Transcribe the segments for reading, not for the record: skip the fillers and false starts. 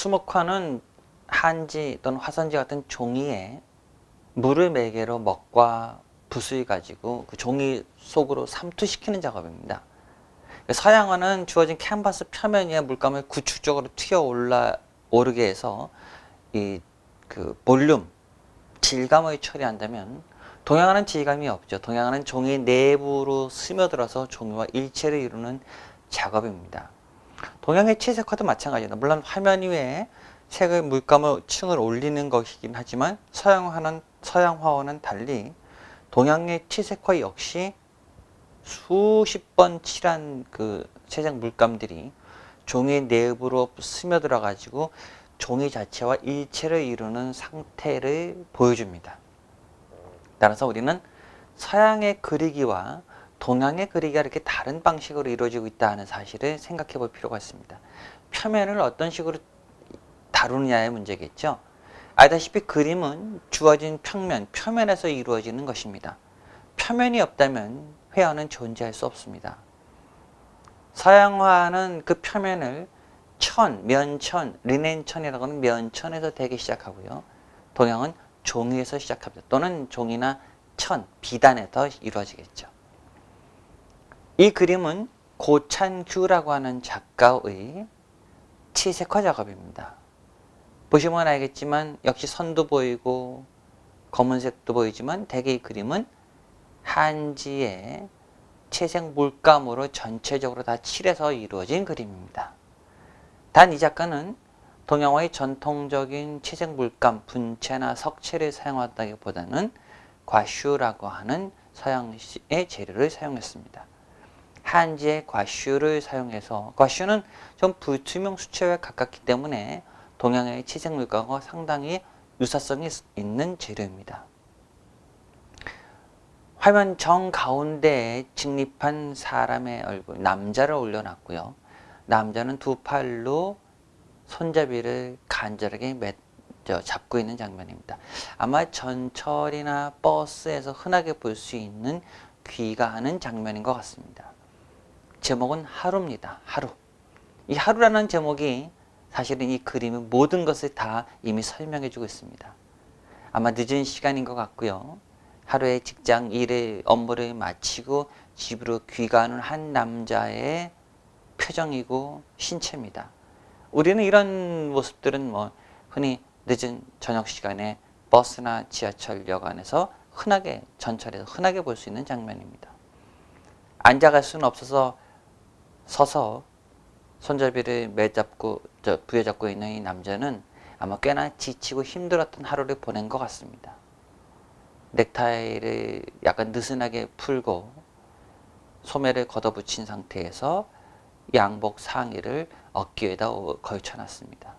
수목화는 한지 또는 화선지 같은 종이에 물을 매개로 먹과 붓을 가지고 그 종이 속으로 삼투시키는 작업입니다. 서양화는 주어진 캔버스 표면 위에 물감을 구축적으로 튀어 오르게 해서 그 볼륨, 질감을 처리한다면, 동양화는 질감이 없죠. 동양화는 종이 내부로 스며들어서 종이와 일체를 이루는 작업입니다. 동양의 채색화도 마찬가지입니다. 물론 화면 위에 색을 물감을 층을 올리는 것이긴 하지만 서양화와는 달리 동양의 채색화 역시 수십 번 칠한 그 채색 물감들이 종이 내부로 스며들어 가지고 종이 자체와 일체를 이루는 상태를 보여줍니다. 따라서 우리는 서양의 그리기와 동양의 그리기가 이렇게 다른 방식으로 이루어지고 있다는 사실을 생각해 볼 필요가 있습니다. 표면을 어떤 식으로 다루느냐의 문제겠죠. 알다시피 그림은 주어진 표면에서 이루어지는 것입니다. 표면이 없다면 회화는 존재할 수 없습니다. 서양화는 그 표면을 면천, 리넨천이라고 하는 면천에서 대기 시작하고요. 동양은 종이에서 시작합니다. 또는 종이나 비단에서 이루어지겠죠. 이 그림은 고찬규라고 하는 작가의 채색화 작업입니다. 보시면 알겠지만 역시 선도 보이고 검은색도 보이지만 대개 이 그림은 한지의 채색 물감으로 전체적으로 다 칠해서 이루어진 그림입니다. 단 이 작가는 동양화의 전통적인 채색 물감, 분체나 석체를 사용하다기보다는 과슈라고 하는 서양의 재료를 사용했습니다. 한지의 과슈를 사용해서, 과슈는 좀 불투명 수채화에 가깝기 때문에 동양의 채색 물감과 상당히 유사성이 있는 재료입니다. 화면 정가운데에 직립한 사람의 얼굴, 남자를 올려놨고요. 남자는 두 팔로 손잡이를 간절하게 잡고 있는 장면입니다. 아마 전철이나 버스에서 흔하게 볼 수 있는 귀가하는 장면인 것 같습니다. 제목은 하루입니다. 하루. 이 하루라는 제목이 사실은 이 그림의 모든 것을 다 이미 설명해 주고 있습니다. 아마 늦은 시간인 것 같고요. 하루의 직장 업무를 마치고 집으로 귀가하는 한 남자의 표정이고 신체입니다. 우리는 이런 모습들은 흔히 늦은 저녁 시간에 버스나 지하철역 안에서 전철에서 흔하게 볼 수 있는 장면입니다. 앉아갈 수는 없어서 서서 손잡이를 부여잡고 있는 이 남자는 아마 꽤나 지치고 힘들었던 하루를 보낸 것 같습니다. 넥타이를 약간 느슨하게 풀고 소매를 걷어붙인 상태에서 양복 상의를 어깨에다 걸쳐놨습니다.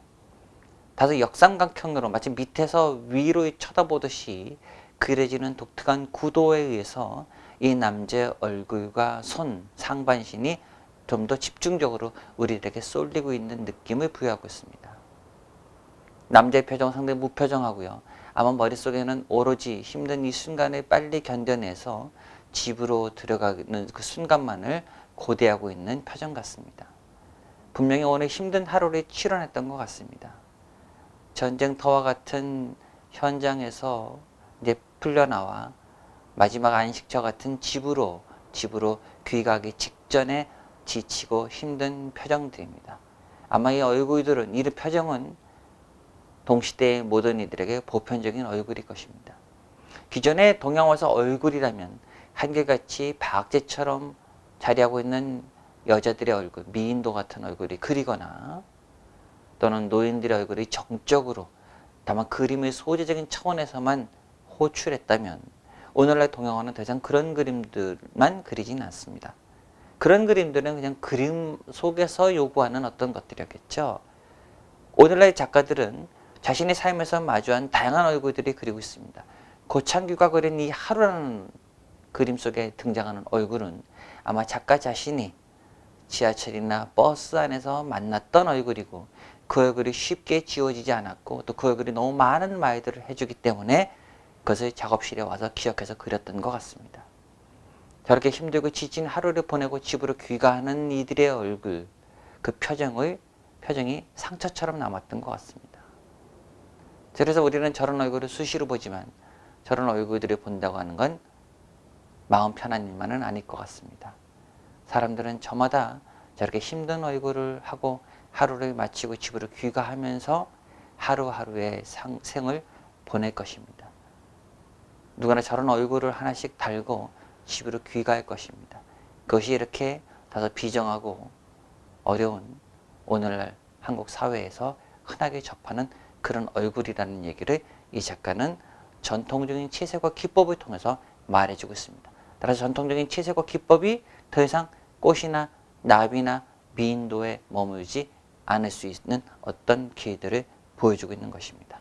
다소 역삼각형으로 마치 밑에서 위로 쳐다보듯이 그려지는 독특한 구도에 의해서 이 남자의 얼굴과 상반신이 좀 더 집중적으로 우리들에게 쏠리고 있는 느낌을 부여하고 있습니다. 남자의 표정은 상당히 무표정하고요. 아마 머릿속에는 오로지 힘든 이 순간을 빨리 견뎌내서 집으로 들어가는 그 순간만을 고대하고 있는 표정 같습니다. 분명히 오늘 힘든 하루를 치러냈던 것 같습니다. 전쟁터와 같은 현장에서 이제 풀려나와 마지막 안식처 같은 집으로 귀가하기 직전에 지치고 힘든 표정들입니다. 아마 이 얼굴들은, 이 표정은 동시대의 모든 이들에게 보편적인 얼굴일 것입니다. 기존의 동양화에서 얼굴이라면 한결같이 박제처럼 자리하고 있는 여자들의 얼굴, 미인도 같은 얼굴이 그리거나 또는 노인들의 얼굴이 정적으로 다만 그림의 소재적인 차원에서만 호출했다면, 오늘날 동양화는 더 이상 그런 그림들만 그리진 않습니다. 그런 그림들은 그냥 그림 속에서 요구하는 어떤 것들이었겠죠. 오늘날 작가들은 자신의 삶에서 마주한 다양한 얼굴들이 그리고 있습니다. 고창규가 그린 이 하루라는 그림 속에 등장하는 얼굴은 아마 작가 자신이 지하철이나 버스 안에서 만났던 얼굴이고, 그 얼굴이 쉽게 지워지지 않았고, 또 그 얼굴이 너무 많은 말들을 해주기 때문에 그것을 작업실에 와서 기억해서 그렸던 것 같습니다. 저렇게 힘들고 지친 하루를 보내고 집으로 귀가하는 이들의 얼굴, 그 표정을 표정이 상처처럼 남았던 것 같습니다. 그래서 우리는 저런 얼굴을 수시로 보지만 저런 얼굴들을 본다고 하는 건 마음 편한 일만은 아닐 것 같습니다. 사람들은 저마다 저렇게 힘든 얼굴을 하고 하루를 마치고 집으로 귀가하면서 하루하루의 생을 보낼 것입니다. 누구나 저런 얼굴을 하나씩 달고 집으로 귀가할 것입니다. 그것이 이렇게 다소 비정하고 어려운 오늘날 한국 사회에서 흔하게 접하는 그런 얼굴이라는 얘기를 이 작가는 전통적인 치세과 기법을 통해서 말해주고 있습니다. 따라서 전통적인 치세과 기법이 더 이상 꽃이나 나비나 미인도에 머물지 않을 수 있는 어떤 기회들을 보여주고 있는 것입니다.